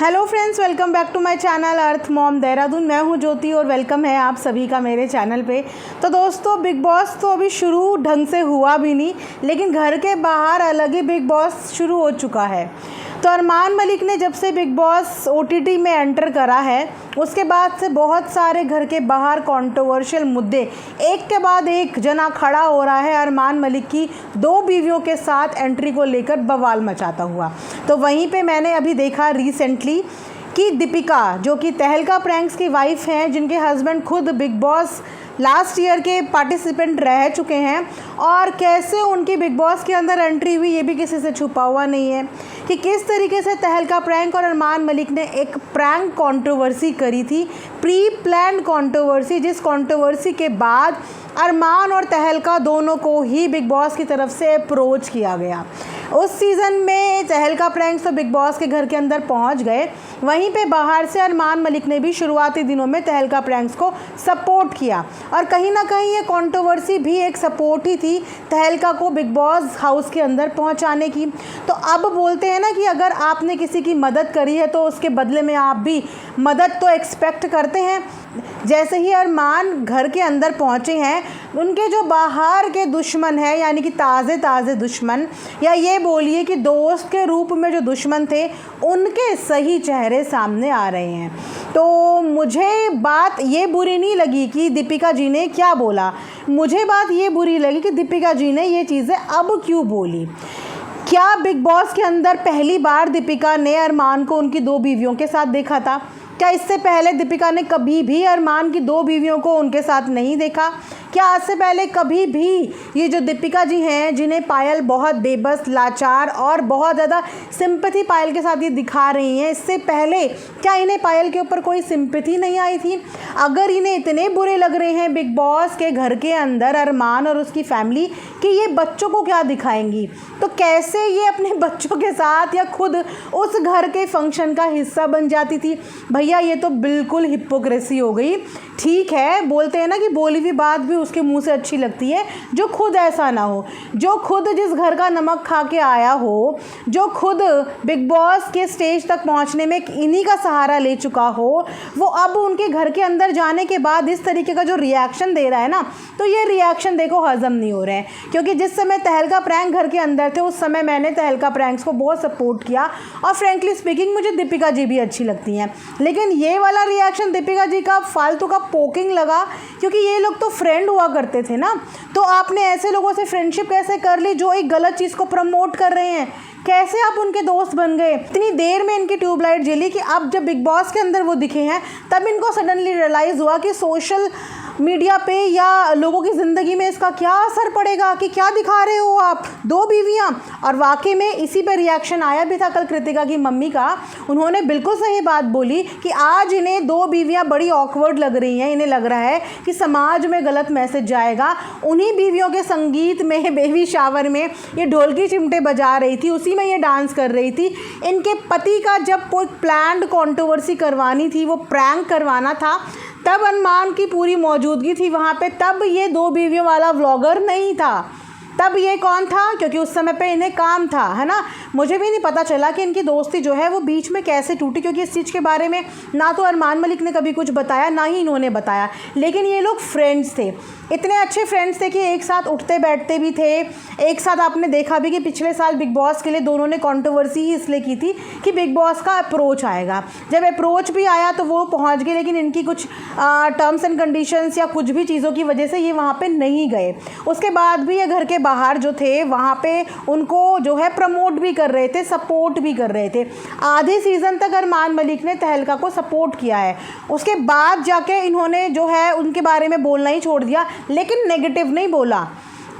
Hello friends, welcome back to my channel earth mom Dehradun. मैं हूं ज्योति और वेलकम है आप सभी का मेरे चैनल पे। तो दोस्तों, बिग बॉस तो अभी शुरू ढंग से हुआ भी नहीं, लेकिन घर के बाहर अलग ही बिग बॉस शुरू हो चुका है। तो अरमान मलिक ने जब से बिग बॉस OTT में एंटर करा है, उसके बाद से बहुत सारे घर के बाहर कंट्रोवर्शियल मुद्दे एक के बाद एक जना खड़ा हो रहा है अरमान मलिक की 2 बीवियों के साथ एंट्री को लेकर बवाल मचाता हुआ। तो वहीं पे मैंने अभी देखा रिसेंटली कि दीपिका, जो कि तहलका प्रैंक्स की वाइफ हैं, जिनके हस्बैंड खुद बिग बॉस लास्ट ईयर के पार्टिसिपेंट रह चुके हैं, और कैसे उनकी बिग बॉस के अंदर एंट्री हुई ये भी किसी से छुपा हुआ नहीं है कि किस तरीके से तहलका प्रैंक और अरमान मलिक ने एक प्रैंक कंट्रोवर्सी करी थी, प्री प्लान्ड कंट्रोवर्सी, जिस कंट्रोवर्सी के बाद अरमान और तहलका दोनों को ही बिग बॉस की तरफ से अप्रोच किया गया। उस सीज़न में तहलका प्रैंक्स तो बिग बॉस के घर के अंदर पहुंच गए, वहीं पे बाहर से अरमान मलिक ने भी शुरुआती दिनों में तहलका प्रैंक्स को सपोर्ट किया, और कहीं ना कहीं ये कंट्रोवर्सी भी एक सपोर्ट ही थी तहलका को बिग बॉस हाउस के अंदर पहुंचाने की। तो अब बोलते हैं ना कि अगर आपने किसी की मदद करी है तो उसके बदले में आप भी मदद तो एक्सपेक्ट करते हैं। जैसे ही अरमान घर के अंदर पहुंचे हैं, उनके जो बाहर के दुश्मन हैं, यानी कि ताज़े दुश्मन, या ये बोलिए कि दोस्त के रूप में जो दुश्मन थे, उनके सही चेहरे सामने आ रहे हैं। तो मुझे बात ये बुरी नहीं लगी कि दीपिका जी ने क्या बोला, मुझे बात ये बुरी लगी कि दीपिका जी ने ये चीज़ें अब क्यों बोली। क्या बिग बॉस के अंदर पहली बार दीपिका ने अरमान को उनकी 2 बीवियों के साथ देखा था? क्या इससे पहले दीपिका ने कभी भी अरमान की 2 बीवियों को उनके साथ नहीं देखा? क्या आज से पहले कभी भी ये जो दीपिका जी हैं, जिन्हें पायल बहुत बेबस, लाचार और बहुत ज़्यादा सिंपैथी पायल के साथ ये दिखा रही हैं, इससे पहले क्या इन्हें पायल के ऊपर कोई सिंपैथी नहीं आई थी? अगर इन्हें इतने बुरे लग रहे हैं बिग बॉस के घर के अंदर अरमान और उसकी फैमिली कि ये बच्चों को क्या दिखाएंगी, तो कैसे ये अपने बच्चों के साथ या खुद उस घर के फंक्शन का हिस्सा बन जाती थी? भैया, ये तो बिल्कुल हिपोक्रेसी हो गई। ठीक है, बोलते हैं ना कि बोली हुई बात भी उसके मुंह से अच्छी लगती है, जो खुद ऐसा ना हो, जो खुद जिस घर का नमक खा के आया हो, जो खुद बिग बॉस के स्टेज तक पहुंचने में इन्हीं का सहारा ले चुका हो, वो अब उनके घर के अंदर जाने के बाद इस तरीके का जो रिएक्शन दे रहा है ना, तो ये रिएक्शन देखो हजम नहीं हो रहे हैं। क्योंकि जिस समय तहलका प्रैंक घर के अंदर थे, उस समय मैंने तहलका प्रैंक्स को बहुत सपोर्ट किया, और फ्रेंकली स्पीकिंग मुझे दीपिका जी भी अच्छी लगती हैं। लेकिन ये वाला रिएक्शन दीपिका जी का फालतू का पोकिंग लगा, क्योंकि ये लोग तो फ्रेंड हुआ करते थे ना। तो आपने ऐसे लोगों से फ्रेंडशिप कैसे कर ली जो एक गलत चीज़ को प्रमोट कर रहे हैं? कैसे आप उनके दोस्त बन गए? इतनी देर में इनकी ट्यूबलाइट जली कि अब जब बिग बॉस के अंदर वो दिखे हैं, तब इनको सडनली रियलाइज़ हुआ कि सोशल मीडिया पे या लोगों की ज़िंदगी में इसका क्या असर पड़ेगा, कि क्या दिखा रहे हो आप 2 बीवियाँ। और वाकई में इसी पे रिएक्शन आया भी था कल कृतिका की मम्मी का। उन्होंने बिल्कुल सही बात बोली कि आज इन्हें 2 बीवियाँ बड़ी ऑकवर्ड लग रही हैं, इन्हें लग रहा है कि समाज में गलत मैसेज जाएगा। उन्हीं बीवियों के संगीत में, बेबी शावर में ये ढोलकी चिमटे बजा रही थी, उसी में ये डांस कर रही थी। इनके पति का जब कोई प्लान्ड कंट्रोवर्सी करवानी थी, वो प्रैंक करवाना था, तब अरमान की पूरी मौजूदगी थी वहाँ पे। तब ये 2 बीवियों वाला व्लॉगर नहीं था, तब ये कौन था? क्योंकि उस समय पे इन्हें काम था, है ना। मुझे भी नहीं पता चला कि इनकी दोस्ती जो है वो बीच में कैसे टूटी, क्योंकि इस चीज़ के बारे में ना तो अरमान मलिक ने कभी कुछ बताया, ना ही इन्होंने बताया। लेकिन ये लोग फ्रेंड्स थे, इतने अच्छे फ्रेंड्स थे कि एक साथ उठते बैठते भी थे, एक साथ। आपने देखा भी कि पिछले साल बिग बॉस के लिए दोनों ने कंट्रोवर्सी ही इसलिए की थी कि बिग बॉस का अप्रोच आएगा। जब अप्रोच भी आया तो वो पहुंच गए, लेकिन इनकी कुछ टर्म्स एंड कंडीशंस या कुछ भी चीज़ों की वजह से ये वहाँ पे नहीं गए। उसके बाद भी ये घर के बाहर जो थे, वहाँ पे उनको जो है प्रमोट भी कर रहे थे, सपोर्ट भी कर रहे थे। आधे सीज़न तक अरमान मलिक ने तहलका को सपोर्ट किया है, उसके बाद जाके इन्होंने जो है उनके बारे में बोलना ही छोड़ दिया, लेकिन नेगेटिव नहीं बोला।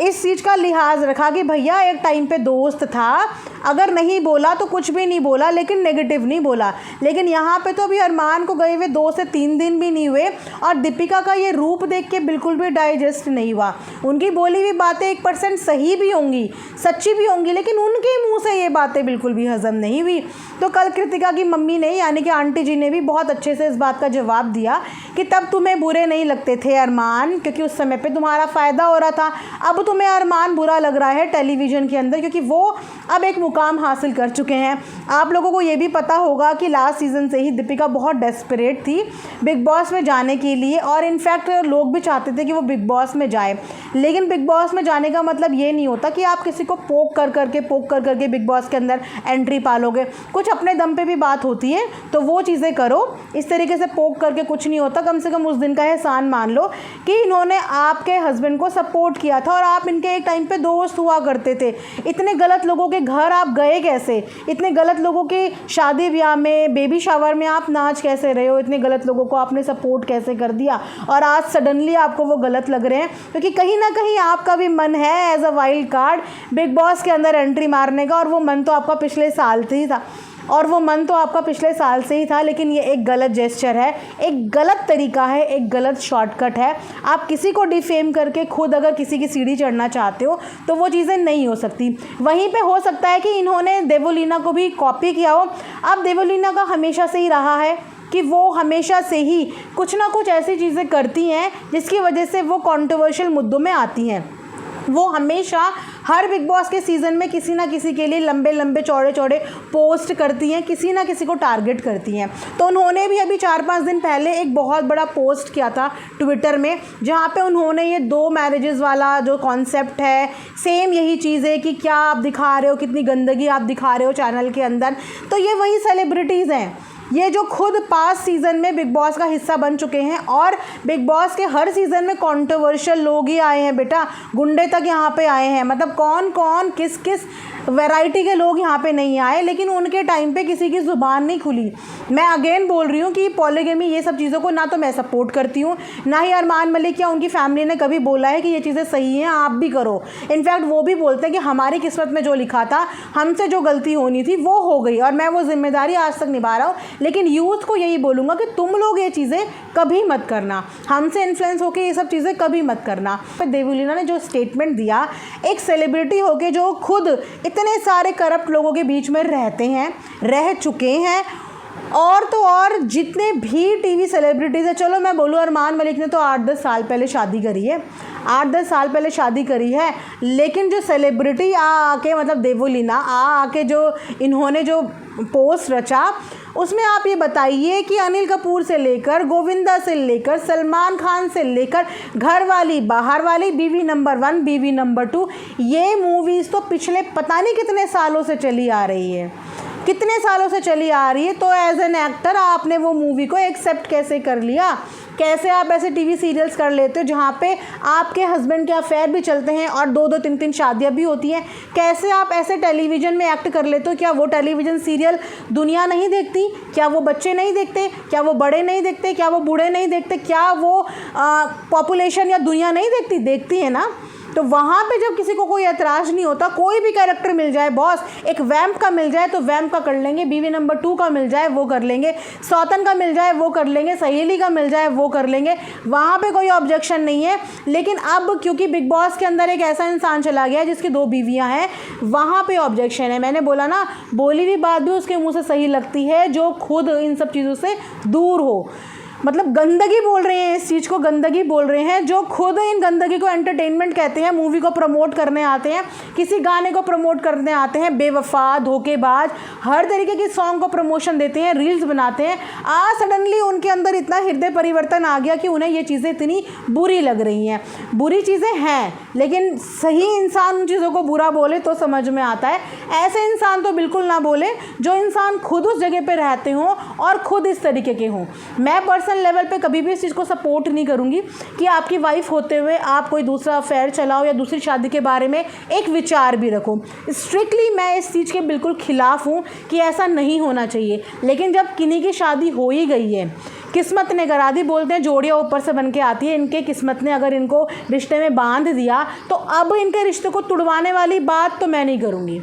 इस चीज़ का लिहाज रखा कि भैया एक टाइम पे दोस्त था, अगर नहीं बोला तो कुछ भी नहीं बोला, लेकिन नेगेटिव नहीं बोला। लेकिन यहाँ पे तो अभी अरमान को गए हुए 2 से 3 दिन भी नहीं हुए, और दीपिका का ये रूप देख के बिल्कुल भी डाइजेस्ट नहीं हुआ। उनकी बोली हुई बातें 1% सही भी होंगी, सच्ची भी होंगी, लेकिन उनके मुंह से ये बातें बिल्कुल भी हजम नहीं हुई। तो कल कृतिका की मम्मी ने, यानी कि आंटी जी ने भी बहुत अच्छे से इस बात का जवाब दिया कि तब तुम्हें बुरे नहीं लगते थे अरमान, क्योंकि उस समय पर तुम्हारा फ़ायदा हो रहा था। अब अब तुम्हें अरमान बुरा लग रहा है टेलीविज़न के अंदर, क्योंकि वो अब एक मुकाम हासिल कर चुके हैं। आप लोगों को ये भी पता होगा कि लास्ट सीज़न से ही दीपिका बहुत डेस्परेट थी बिग बॉस में जाने के लिए, और इनफैक्ट लोग भी चाहते थे कि वो बिग बॉस में जाए। लेकिन बिग बॉस में जाने का मतलब ये नहीं होता कि आप किसी को पोक कर करके बिग बॉस के अंदर एंट्री पालोगे। कुछ अपने दम पे भी बात होती है, तो वो चीज़ें करो। इस तरीके से पोक करके कुछ नहीं होता। कम से कम उस दिन का एहसान मान लो कि इन्होंने आपके हस्बैंड को सपोर्ट किया था और आप इनके एक टाइम पे दोस्त हुआ करते थे। इतने गलत लोगों के घर आप गए कैसे? इतने गलत लोगों के शादी ब्याह में, बेबी शावर में आप नाच कैसे रहे हो? इतने गलत लोगों को आपने सपोर्ट कैसे कर दिया? और आज सडनली आपको वो गलत लग रहे हैं, क्योंकि कहीं ना कहीं आपका भी मन है as a wild card Bigg Boss के अंदर एंट्री मारने का, और वो मन तो आपका पिछले साल से ही था। लेकिन ये एक गलत जेस्चर है, एक गलत तरीका है, एक गलत शॉर्टकट है। आप किसी को डिफेम करके खुद अगर किसी की सीढ़ी चढ़ना चाहते हो तो वो चीज़ें नहीं हो सकती। वहीं पे हो सकता है कि इन्होंने देवोलीना को भी कॉपी किया हो। अब देवोलीना का हमेशा से ही रहा है कि वो हमेशा से ही कुछ ना कुछ ऐसी चीज़ें करती हैं जिसकी वजह से वो कंट्रोवर्शियल मुद्दों में आती हैं। वो हमेशा हर बिग बॉस के सीज़न में किसी ना किसी के लिए लंबे लंबे चौड़े चौड़े पोस्ट करती हैं, किसी ना किसी को टारगेट करती हैं। तो उन्होंने भी अभी 4-5 दिन पहले एक बहुत बड़ा पोस्ट किया था ट्विटर में, जहाँ पे उन्होंने ये 2 मैरिजेस वाला जो कॉन्सेप्ट है, सेम यही चीज़ है कि क्या आप दिखा रहे हो, कितनी गंदगी आप दिखा रहे हो चैनल के अंदर। तो ये वही सेलिब्रिटीज़ हैं, ये जो खुद पास सीज़न में बिग बॉस का हिस्सा बन चुके हैं, और बिग बॉस के हर सीज़न में कंट्रोवर्शियल लोग ही आए हैं बेटा, गुंडे तक यहाँ पे आए हैं। मतलब कौन कौन किस किस वैरायटी के लोग यहाँ पे नहीं आए, लेकिन उनके टाइम पे किसी की ज़ुबान नहीं खुली। मैं अगेन बोल रही हूँ कि पॉलीगेमी ये सब चीज़ों को ना तो मैं सपोर्ट करती हूँ, ना ही अरमान मलिक या उनकी फैमिली ने कभी बोला है कि ये चीज़ें सही हैं, आप भी करो। इनफैक्ट वो भी बोलते हैं कि हमारी किस्मत में जो लिखा था, हमसे जो गलती होनी थी वो हो गई, और मैं वो जिम्मेदारी आज तक निभा रहा हूँ। लेकिन यूथ को यही बोलूँगा कि तुम लोग ये चीज़ें कभी मत करना, हमसे इन्फ्लुएंस होकर ये सब चीज़ें कभी मत करना। देवोलीना ने जो स्टेटमेंट दिया, एक सेलिब्रिटी होके जो खुद इतने सारे करप्ट लोगों के बीच में रह चुके हैं, और तो और जितने भी टीवी सेलिब्रिटीज़ है, चलो मैं बोलूँ अरमान मलिक ने तो 8-10 साल पहले शादी करी है, 8-10 साल पहले शादी करी है। लेकिन जो सेलिब्रिटी आके मतलब देवोलीना आके जो इन्होंने जो पोस्ट रचा, उसमें आप ये बताइए कि अनिल कपूर से लेकर, गोविंदा से लेकर, सलमान खान से लेकर, घर वाली बाहर वाली, बीवी नंबर 1, बीवी नंबर 2, ये मूवीज़ तो पिछले पता नहीं कितने सालों से चली आ रही है, तो एज एन एक्टर आपने वो मूवी को एक्सेप्ट कैसे कर लिया? कैसे आप ऐसे टीवी सीरियल्स कर लेते हो जहाँ पे आपके हस्बैंड के अफेयर भी चलते हैं और 2-2, 3-3 शादियाँ भी होती हैं? कैसे आप ऐसे टेलीविज़न में एक्ट कर लेते हो? क्या वो टेलीविज़न सीरियल दुनिया नहीं देखती? क्या वो बच्चे नहीं देखते? क्या वो बड़े नहीं देखते? क्या वो बूढ़े नहीं देखते? क्या वो पॉपुलेशन या दुनिया नहीं देखती? देखती है ना। तो वहाँ पे जब किसी को कोई ऐतराज़ नहीं होता, कोई भी कैरेक्टर मिल जाए बॉस, एक वैम्प का मिल जाए तो वैम्प का कर लेंगे, बीवी नंबर 2 का मिल जाए वो कर लेंगे, सौतन का मिल जाए वो कर लेंगे, सहेली का मिल जाए वो कर लेंगे, वहाँ पे कोई ऑब्जेक्शन नहीं है। लेकिन अब क्योंकि बिग बॉस के अंदर एक ऐसा इंसान चला गया जिसकी 2 बीवियाँ हैं, वहाँ पे ऑब्जेक्शन है। मैंने बोला ना, बोली हुई बात भी उसके मुँह से सही लगती है जो खुद इन सब चीज़ों से दूर हो। मतलब गंदगी बोल रहे हैं, इस चीज़ को गंदगी बोल रहे हैं, जो खुद इन गंदगी को एंटरटेनमेंट कहते हैं। मूवी को प्रमोट करने आते हैं, किसी गाने को प्रमोट करने आते हैं, बेवफा, धोखेबाज, हर तरीके की सॉन्ग को प्रमोशन देते हैं, रील्स बनाते हैं। आज सडनली उनके अंदर इतना हृदय परिवर्तन आ गया कि उन्हें ये चीज़ें इतनी बुरी लग रही हैं। बुरी चीज़ें हैं, लेकिन सही इंसान उन चीज़ों को बुरा बोले तो समझ में आता है। ऐसे इंसान तो बिल्कुल ना बोले जो इंसान खुद उस जगह पे रहते हों और खुद इस तरीके के हों। मैं पर्सनल लेवल पे कभी भी इस चीज़ को सपोर्ट नहीं करूँगी कि आपकी वाइफ होते हुए आप कोई दूसरा अफेयर चलाओ या दूसरी शादी के बारे में एक विचार भी रखो। स्ट्रिक्टली मैं इस चीज़ के बिल्कुल ख़िलाफ़ हूँ कि ऐसा नहीं होना चाहिए। लेकिन जब किन्हीं की शादी हो ही गई है, किस्मत ने करा दी, बोलते हैं जोड़ियाँ ऊपर से बन के आती है, इनके किस्मत ने अगर इनको रिश्ते में बांध दिया तो अब इनके रिश्ते को तुड़वाने वाली बात तो मैं नहीं करूँगी।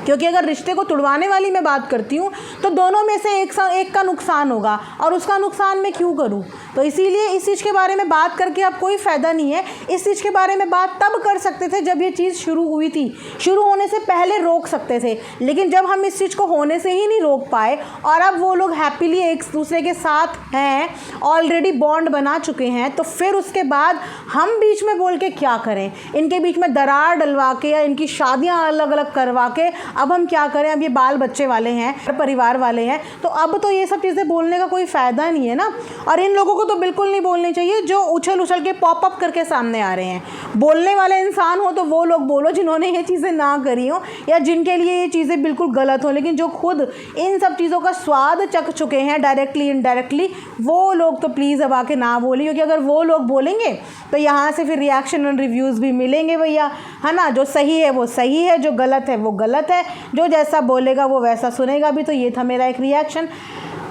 क्योंकि अगर रिश्ते को तुड़वाने वाली मैं बात करती हूँ तो दोनों में से एक का नुकसान होगा, और उसका नुकसान मैं क्यों करूँ? तो इसीलिए इस चीज़ के बारे में बात करके अब कोई फ़ायदा नहीं है। इस चीज़ के बारे में बात तब कर सकते थे जब ये चीज़ शुरू हुई थी, शुरू होने से पहले रोक सकते थे, लेकिन जब हम इस चीज़ को होने से ही नहीं रोक पाए और अब वो लोग हैप्पीली एक दूसरे के साथ हैं, ऑलरेडी बॉन्ड बना चुके हैं, तो फिर उसके बाद हम बीच में बोल के क्या करें? इनके बीच में दरार डलवा के या इनकी शादियां अलग अलग करवा के अब हम क्या करें? अब ये बाल बच्चे वाले हैं, परिवार वाले हैं, तो अब तो ये सब चीज़ें बोलने का कोई फ़ायदा नहीं है ना। और इन लोगों को तो बिल्कुल नहीं बोलनी चाहिए जो उछल उछल के पॉप अप करके सामने आ रहे हैं। बोलने वाले इंसान हो तो वो लोग बोलो जिन्होंने ये चीज़ें ना करी हो या जिनके लिए ये चीज़ें बिल्कुल गलत हो, लेकिन जो खुद इन सब चीज़ों का स्वाद चख चुके हैं डायरेक्टली इनडायरेक्टली, वो लोग तो प्लीज़ अब आके ना बोलिए, क्योंकि अगर वो लोग बोलेंगे तो यहाँ से फिर रिएक्शन और रिव्यूज़ भी मिलेंगे भैया, है ना। जो सही है वो सही है, जो गलत है वो गलत है, जो जैसा बोलेगा वो वैसा सुनेगा भी। तो ये था मेरा एक रिएक्शन।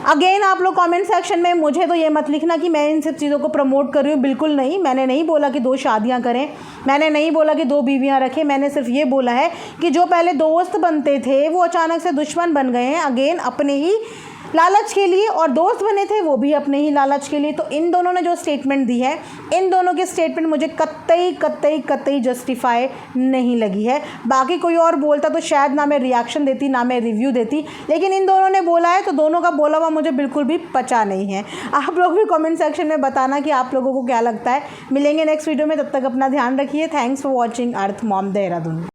अगेन आप लोग कमेंट सेक्शन में मुझे तो ये मत लिखना कि मैं इन सब चीज़ों को प्रमोट कर रही हूँ, बिल्कुल नहीं। मैंने नहीं बोला कि 2 शादियाँ करें, मैंने नहीं बोला कि 2 बीवियाँ रखें, मैंने सिर्फ ये बोला है कि जो पहले दोस्त बनते थे वो अचानक से दुश्मन बन गए हैं, अगेन अपने ही लालच के लिए, और दोस्त बने थे वो भी अपने ही लालच के लिए। तो इन दोनों ने जो स्टेटमेंट दी है, इन दोनों की स्टेटमेंट मुझे कतई जस्टिफाई नहीं लगी है। बाकी कोई और बोलता तो शायद ना मैं रिएक्शन देती ना मैं रिव्यू देती, लेकिन इन दोनों ने बोला है तो दोनों का बोला हुआ मुझे बिल्कुल भी पचा नहीं है। आप लोग भी कमेंट सेक्शन में बताना कि आप लोगों को क्या लगता है। मिलेंगे नेक्स्ट वीडियो में, तब तक अपना ध्यान रखिए। Thanks for watching earth mom Dehradun.